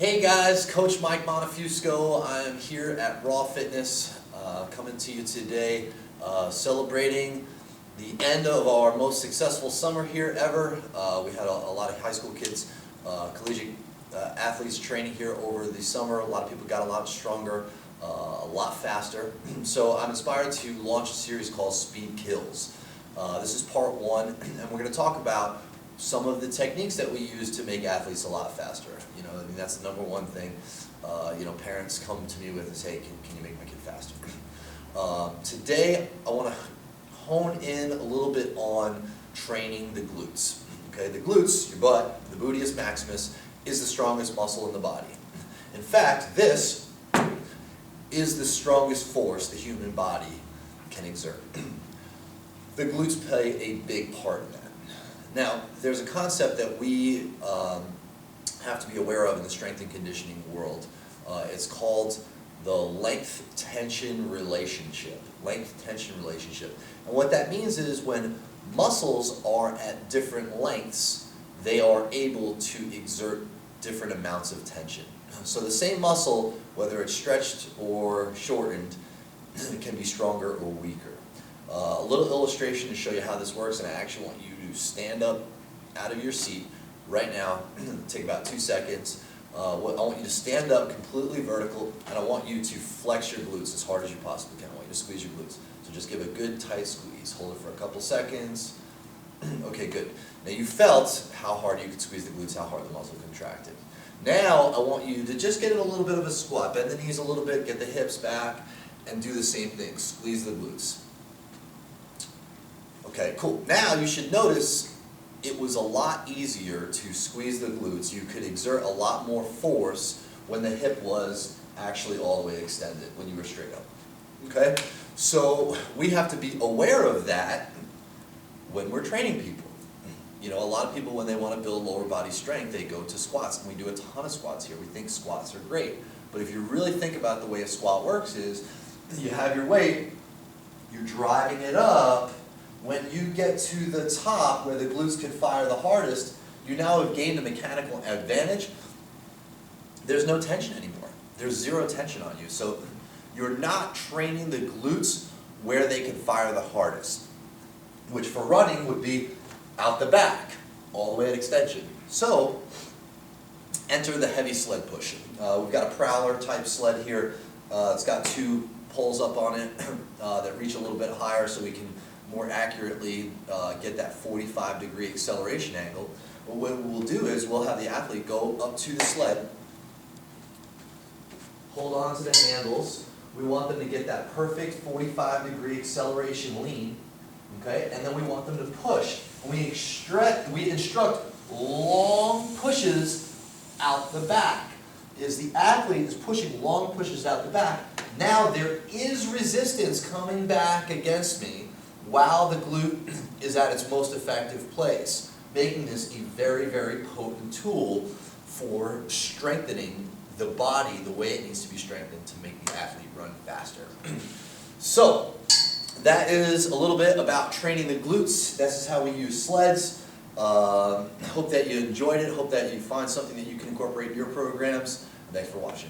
Hey guys, Coach Mike Montefusco. I am here at Raw Fitness, coming to you today, celebrating the end of our most successful summer here ever. We had a lot of high school kids, collegiate athletes training here over the summer. A lot of people got a lot stronger, a lot faster. So I'm inspired to launch a series called Speed Kills. This is part one, and we're going to talk about some of the techniques that we use to make athletes a lot faster. You know, I mean, that's the number one thing. Parents come to me with is, hey, can you make my kid faster? Today, I want to hone in a little bit on training the glutes. Okay, the glutes, your butt, the gluteus maximus, is the strongest muscle in the body. In fact, this is the strongest force the human body can exert. The glutes play a big part in that. Now, there's a concept that we have to be aware of in the strength and conditioning world. It's called the length-tension relationship. Length-tension relationship. And what that means is when muscles are at different lengths, they are able to exert different amounts of tension. So the same muscle, whether it's stretched or shortened, can be stronger or weaker. A little illustration to show you how this works, and I actually want you to stand up out of your seat right now. Take about 2 seconds. I want you to stand up completely vertical, and I want you to flex your glutes as hard as you possibly can. I want you to squeeze your glutes. So just give a good tight squeeze. Hold it for a couple seconds. Okay, good. Now you felt how hard you could squeeze the glutes, how hard the muscle contracted. Now I want you to just get in a little bit of a squat. Bend the knees a little bit, get the hips back, and do the same thing. Squeeze the glutes. Okay, cool. Now you should notice it was a lot easier to squeeze the glutes. You could exert a lot more force when the hip was actually all the way extended, when you were straight up. Okay? So we have to be aware of that when we're training people. You know, a lot of people, when they want to build lower body strength, they go to squats, and we do a ton of squats here. We think squats are great. But if you really think about the way a squat works is, you have your weight, you're driving it up. When you get to the top where the glutes can fire the hardest, you now have gained a mechanical advantage. There's no tension anymore. There's zero tension on you. So you're not training the glutes where they can fire the hardest, which for running would be out the back, all the way at extension. So enter the heavy sled push. We've got a prowler type sled here. It's got 2 poles up on it that reach a little bit higher so we can more accurately get that 45-degree acceleration angle. But what we'll do is we'll have the athlete go up to the sled, hold on to the handles. We want them to get that perfect 45-degree acceleration lean, okay? And then we want them to push. And we instruct long pushes out the back. As the athlete is pushing long pushes out the back, now there is resistance coming back against me while the glute is at its most effective place, making this a very, very potent tool for strengthening the body the way it needs to be strengthened to make the athlete run faster. So, that is a little bit about training the glutes. This is how we use sleds. Hope that you enjoyed it. Hope that you find something that you can incorporate in your programs. Thanks for watching.